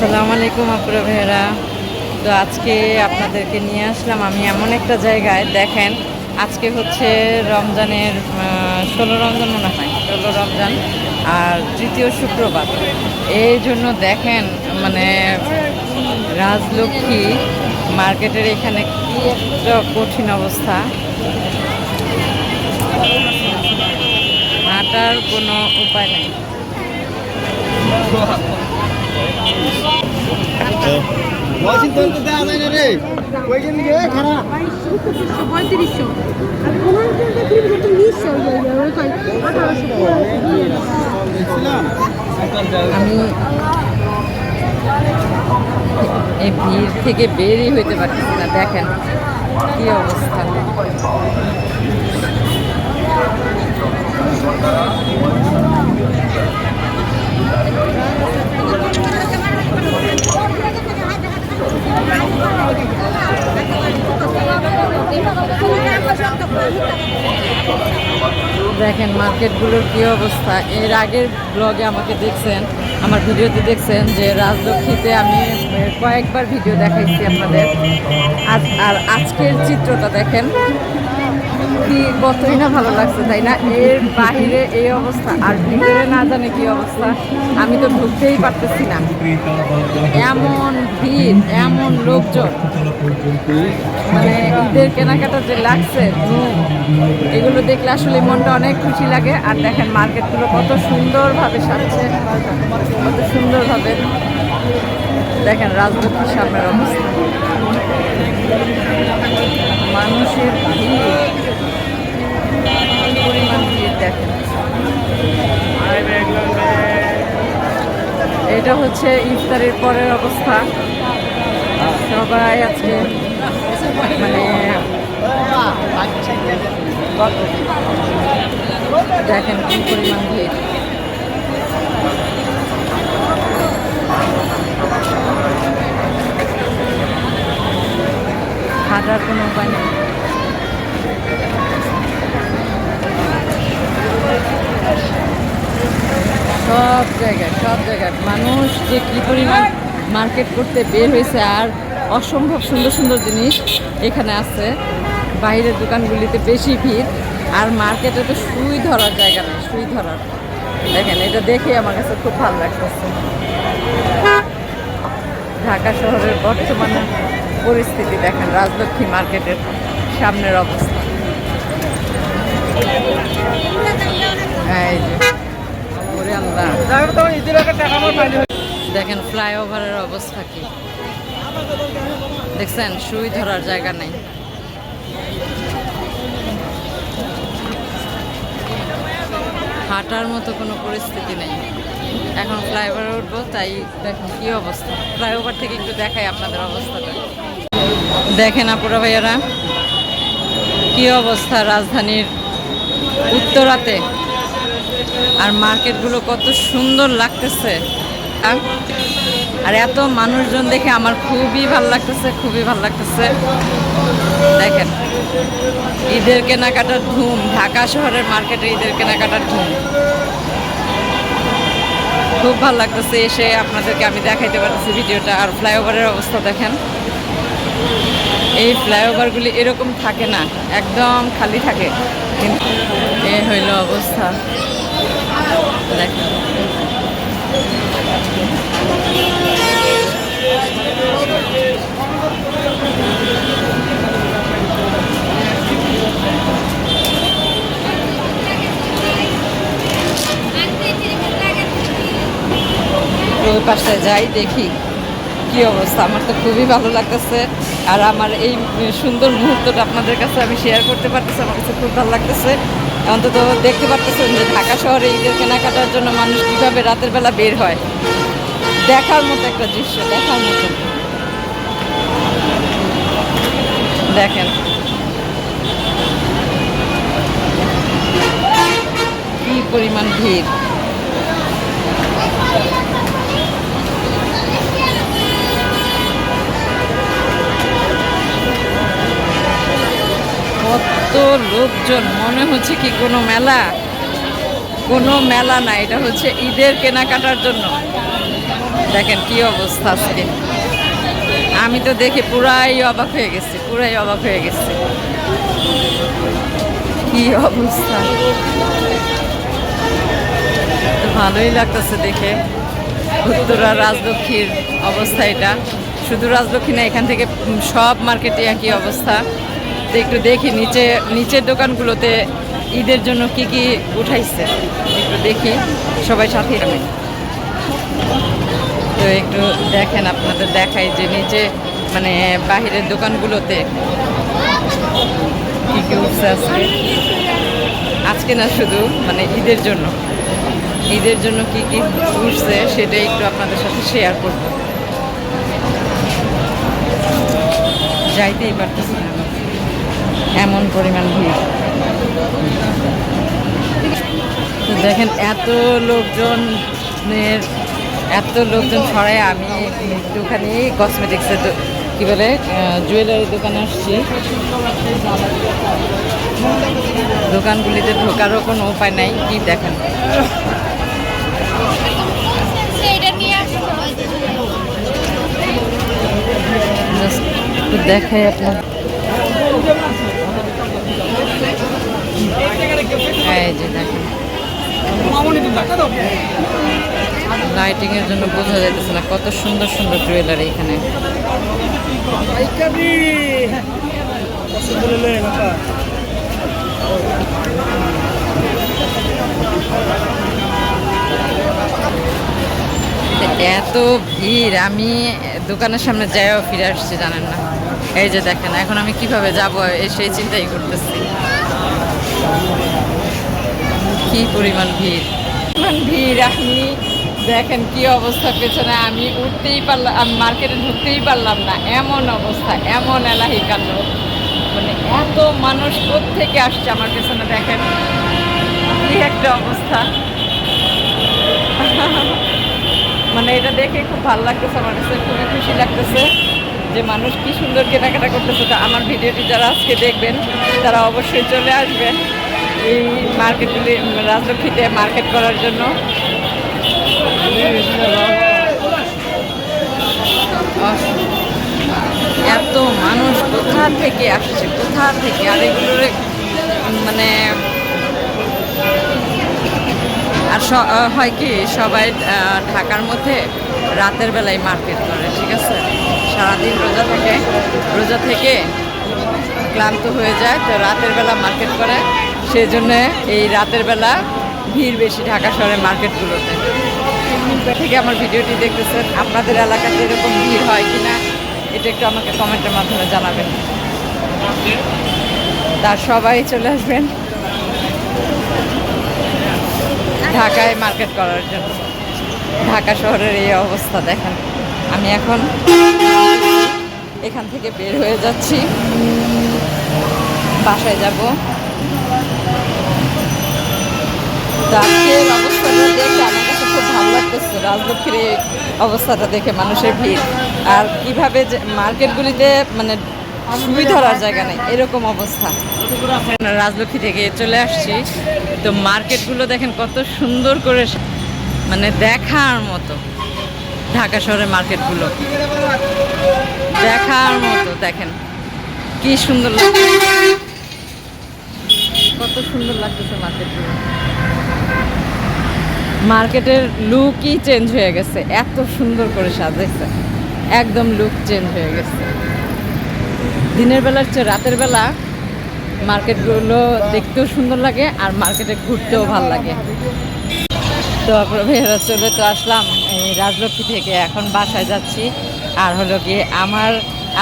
আসসালামু আলাইকুম আপুরা ভাইয়েরা। তো আজকে আপনাদেরকে নিয়ে আসলাম আমি এমন একটা জায়গায়। দেখেন, আজকে হচ্ছে রমজানের 16 রমজান মনে হয়, 16 রমজান আর তৃতীয় শুক্রবার। এই জন্য দেখেন মানে রাজলক্ষ্মী মার্কেটের এখানে কি একটা কঠিন অবস্থা, হাঁটার কোনো উপায় নেই। আমি এই ভিড় থেকে বেরই হইতে পারতেছি না। দেখেন কি অবস্থা। দেখেন মার্কেটগুলোর কি অবস্থা। এর আগের ব্লগে আমাকে দেখছেন, আমার ভিডিওতে দেখছেন যে রাজলক্ষ্মীতে আমি কয়েকবার ভিডিও দেখাইছি আপনাদের। আর আজকের চিত্রটা দেখেন কি কতই না ভালো লাগছে, তাই না? এর বাহিরে এই অবস্থা আর ভিতরে না জানে কি অবস্থা। আমি তো ঢুকতেই পারতেছি না, এমন ভিড়, এমন লোকজন। মানে ঈদের কেনাকাটা যে লাগছে, এগুলো দেখলে আসলে মনটা অনেক খুশি লাগে। আর দেখেন মার্কেটগুলো কত সুন্দরভাবে সাজছে, কত সুন্দরভাবে। দেখেন রাজলক্ষ্মীর সামনের অবস্থা, মানুষের ভিড়, পরিমাণ ভিড় দেখেন। এটা হচ্ছে ইফতারের পরের অবস্থা। সবাই আজকে মানে দেখেন কি পরিমাণ ভিড়। হাঁটার কোনো উপায় নেই। সব জায়গায় মানুষ যে কী পরিমাণ মার্কেট করতে বের হয়েছে। আর অসম্ভব সুন্দর সুন্দর জিনিস এখানে আছে। বাইরের দোকানগুলিতে বেশি ভিড়, আর মার্কেটে তো সুই ধরার জায়গা নেই, সুই ধরার। দেখেন এটা দেখে আমার কাছে খুব ভালো লাগতেছে। ঢাকা শহরের বর্তমানে পরিস্থিতি দেখেন, রাজলক্ষ্মী মার্কেটের সামনের অবস্থা। এই যে দেখেন ফ্লাইওভারের অবস্থা কি দেখছেন, সুই ধরার জায়গা নেই। হাঁটার মতো কোনো পরিস্থিতি নেই। এখন ফ্লাইওভারে উঠবো, তাই দেখেন কি অবস্থা। ফ্লাইওভার থেকে একটু দেখাই আপনাদের অবস্থাটা। দেখেন আপুরা ভাইয়ারা কি অবস্থা রাজধানীর উত্তরাতে। আর মার্কেটগুলো কত সুন্দর লাগতেছে। আর এত মানুষজন দেখে আমার খুবই ভালো লাগতেছে, খুবই ভালো লাগতেছে। দেখেন ঈদের কেনাকাটার ধুম, ঢাকা শহরের মার্কেটে ঈদের কেনাকাটার ধুম। খুব ভালো লাগতেছে এসে আপনাদেরকে আমি দেখাইতে পারতেছি ভিডিওটা। আর ফ্লাইওভারের অবস্থা দেখেন, এই ফ্লাইওভারগুলি এরকম থাকে না, একদম খালি থাকে। এই হইল অবস্থা দেখেন। ওই পাশে যাই দেখি কি অবস্থা। আমার তো খুবই ভালো লাগতেছে। আর আমার এই সুন্দর মুহূর্তটা আপনাদের কাছে আমি শেয়ার করতে পারতেছি, আমার কাছে খুব ভালো লাগতেছে। অন্তত দেখতে পারতেছেন যে ঢাকা শহরে ঈদের কেনাকাটার জন্য মানুষ কীভাবে রাতের বেলা বের হয়। দেখার মতো একটা দৃশ্য, দেখার মতো। দেখেন কি পরিমাণ ভিড়। কত লোকজন, মনে হচ্ছে কি কোনো মেলা। কোনো মেলা না, এটা হচ্ছে ঈদের কেনাকাটার জন্য। দেখেন কি অবস্থা আজকে, আমি তো দেখে পুরাই অবাক হয়ে গেছি, পুরাই অবাক হয়ে গেছি। কি অবস্থা, তো ভালোই লাগতেছে দেখে। উত্তরা রাজলক্ষ্মীর অবস্থা এটা, শুধু রাজলক্ষ্মী না, এখান থেকে সব মার্কেটে একই অবস্থা। তো একটু দেখি নিচের দোকানগুলোতে ঈদের জন্য কি কি উঠাইছে, একটু দেখি সবাই সাথে। আমি তো একটু দেখেন, আপনাদের দেখাই যে নিচে মানে বাহিরের দোকানগুলোতে কি কি উঠছে আজকে না, শুধু মানে ঈদের জন্য কি কি উঠছে সেটাই একটু আপনাদের সাথে শেয়ার করব। যাইতেই পারতেছি না, এমন পরিমাণ ভিড়। তো দেখেন এত লোকজন ছড়ায়। আমি একটুখানি কসমেটিক্সের কি বলে জুয়েলারি দোকানে আসছি। দোকানগুলিতে ঢোকারও কোনো উপায় নাই। কি দেখেন, একটু দেখাই আপনার। এই যে দেখেন, লাইটিং এর জন্য বোঝা যাইতেছে না কত সুন্দর সুন্দর জুয়েলারি এখানে। এত ভিড়, আমি দোকানের সামনে যাইও ফিরে আসছি জানেন না। এই যে দেখেন, এখন আমি কিভাবে যাব সেই চিন্তাই করতেছি। কি পরিমাণ ভিড়, আপনি দেখেন কি অবস্থা পেছনে। আমি উঠতেই পারলাম, আমি মার্কেটে ঢুকতেই পারলাম না, এমন অবস্থা, এমন এলাহি কাণ্ড। মানে এত মানুষ কোত্থেকে আসছে আমার পেছনে, দেখেন কি একটা অবস্থা। মানে এটা দেখে খুব ভালো লাগতেছে, আমার কাছে খুবই খুশি লাগতেছে যে মানুষ কি সুন্দর কেনাকাটা করতেছে। তো আমার ভিডিওটি যারা আজকে দেখবেন তারা অবশ্যই চলে আসবেন এই মার্কেটগুলি, রাজলক্ষ্মীতে মার্কেট করার জন্য। এত মানুষ কোথা থেকে আসছে, কোথা থেকে। আর এগুলোর মানে আর হয় কি, সবাই ঢাকার মধ্যে রাতের বেলায় মার্কেট করে, ঠিক আছে। সারাদিন রোজা থেকে ক্লান্ত হয়ে যায়, তো রাতের বেলা মার্কেট করে। সেই জন্যে এই রাতের বেলা ভিড় বেশি ঢাকা শহরের মার্কেটগুলোতে। থেকে আমার ভিডিওটি দেখতেছেন, আপনাদের এলাকাতে এরকম ভিড় হয় কি না এটা একটু আমাকে কমেন্টের মাধ্যমে জানাবেন। তার সবাই চলে আসবেন ঢাকায় মার্কেট করার জন্য। ঢাকা শহরের এই অবস্থা দেখেন। আমি এখন এখান থেকে বের হয়ে যাচ্ছি, বাসায় যাব। আজকের অবস্থাটা দেখে আমার কাছে খুব ভালো লাগতেছে, রাজলক্ষ্মীর এই অবস্থাটা দেখে, মানুষের ভিড়। আর কিভাবে যে মার্কেটগুলিতে মানে সুই ধরার জায়গা নেই, এরকম অবস্থা। রাজলক্ষ্মী থেকে চলে আসছি, তো মার্কেটগুলো দেখেন কত সুন্দর করে, মানে দেখার মতো। ঢাকা শহরের মার্কেটগুলো দেখার মতো, দেখেন কি সুন্দর লাগছে, কত সুন্দর লাগতেছে মার্কেটগুলো। মার্কেটের লুকই চেঞ্জ হয়ে গেছে, এত সুন্দর করে সাজাইছে, একদম লুক চেঞ্জ হয়ে গেছে। দিনের বেলার চেয়ে রাতের বেলা মার্কেটগুলো দেখতেও সুন্দর লাগে, আর মার্কেটে ঘুরতেও ভালো লাগে। তো আপনারা চলে তো আসলাম এই রাজলক্ষ্মী থেকে, এখন বাসায় যাচ্ছি। আর হলো গিয়ে আমার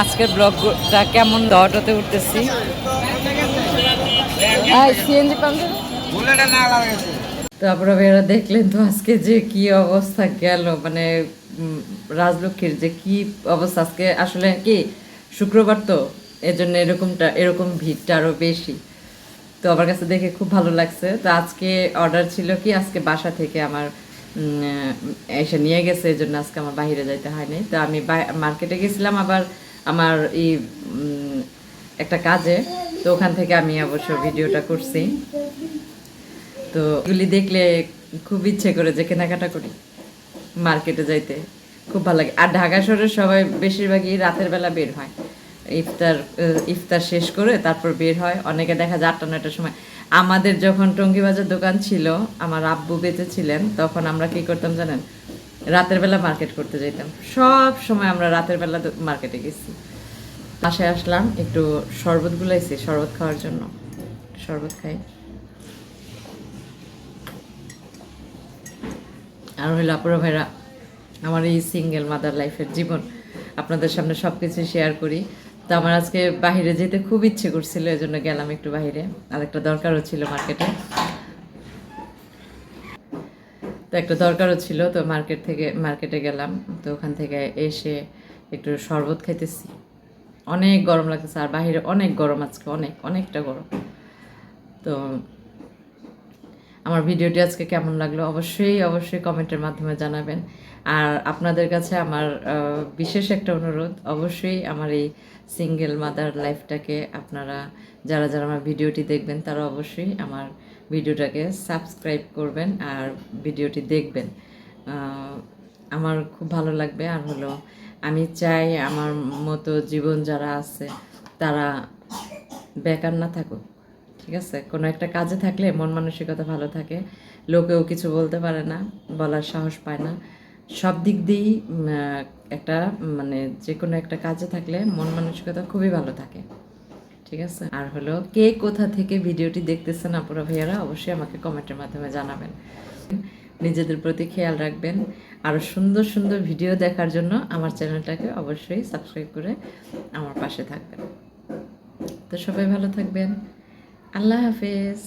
আজকের ব্লগটা কেমন, অটোতে উঠতেছি। সিএনজি পাম্প তো আপনারা দেখলেন তো আজকে যে কি অবস্থা গেল, মানে রাজলক্ষ্মীর যে কি অবস্থা। আজকে আসলে কি শুক্রবার, তো এজন্য এরকম ভিড়টা আরও বেশি। তো আমার কাছে দেখে খুব ভালো লাগছে। তো আজকে অর্ডার ছিল কি, আজকে বাসা থেকে আমার এসে নিয়ে গেছে, এই জন্য আজকে আমার বাইরে যাইতে হয়নি। তো আমি মার্কেটে গেছিলাম আবার আমার এই একটা কাজে, তো ওখান থেকে আমি অবশ্য ভিডিওটা করছি। তো এগুলি দেখলে খুব ইচ্ছে করে যে কেনাকাটা করি, মার্কেটে যাইতে। খুব ভালো লাগে। আর ঢাকা শহরের সবাই বেশিরভাগই রাতের বেলা বের হয়, ইফতার শেষ করে তারপর বের হয়। অনেকে দেখা যায় 8টা-9টার সময়। আমাদের যখন টঙ্গিবাজার দোকান ছিল, আমার আব্বু বেঁচে ছিলেন, তখন আমরা কি করতাম জানেন, রাতের বেলা মার্কেট করতে যেতাম। সব সময় আমরা রাতের বেলা মার্কেটে গেছি। বাসায় আসলাম, একটু শরবত গুলাইছি শরবত খাওয়ার জন্য, শরবত খাই। আর হইলো আপুরা ভাইরা, আমার এই সিঙ্গেল মাদার লাইফের জীবন আপনাদের সামনে সব কিছু শেয়ার করি। তো আমার আজকে বাইরে যেতে খুব ইচ্ছে করছিল, এই জন্য গেলাম একটু বাইরে। আর একটা দরকারও ছিল মার্কেটে, তো একটা দরকারও ছিল, তো মার্কেটে গেলাম। তো ওখান থেকে এসে একটু শরবত খাইতেছি। অনেক গরম লাগতেছে, আর বাইরে অনেক গরম আজকে, অনেকটা গরম। তো আমার ভিডিওটি আজকে কেমন লাগলো অবশ্যই কমেন্টের মাধ্যমে জানাবেন। আর আপনাদের কাছে আমার বিশেষ একটা অনুরোধ, অবশ্যই আমার এই সিঙ্গেল মাদার লাইফটাকে আপনারা যারা আমার ভিডিওটি দেখবেন তারা অবশ্যই আমার ভিডিওটাকে সাবস্ক্রাইব করবেন আর ভিডিওটি দেখবেন। আমার খুব ভালো লাগবে। আর হলো আমি চাই আমার মতো জীবন যারা আছে তারা বেকার না থাকুক, ঠিক আছে? কোনো একটা কাজে থাকলে মন মানসিকতা ভালো থাকে, লোকেও কিছু বলতে পারে না, বলার সাহস পায় না। সব দিক দিয়েই একটা মানে যে কোনো একটা কাজে থাকলে মন মানসিকতা খুবই ভালো থাকে, ঠিক আছে? আর হলো কে কোথা থেকে ভিডিওটি দেখতেছেন আপুরা ভাইয়ারা অবশ্যই আমাকে কমেন্টের মাধ্যমে জানাবেন। নিজেদের প্রতি খেয়াল রাখবেন। আরও সুন্দর সুন্দর ভিডিও দেখার জন্য আমার চ্যানেলটাকে অবশ্যই সাবস্ক্রাইব করে আমার পাশে থাকবেন। তো সবাই ভালো থাকবেন। আল্লাহ হাফেজ।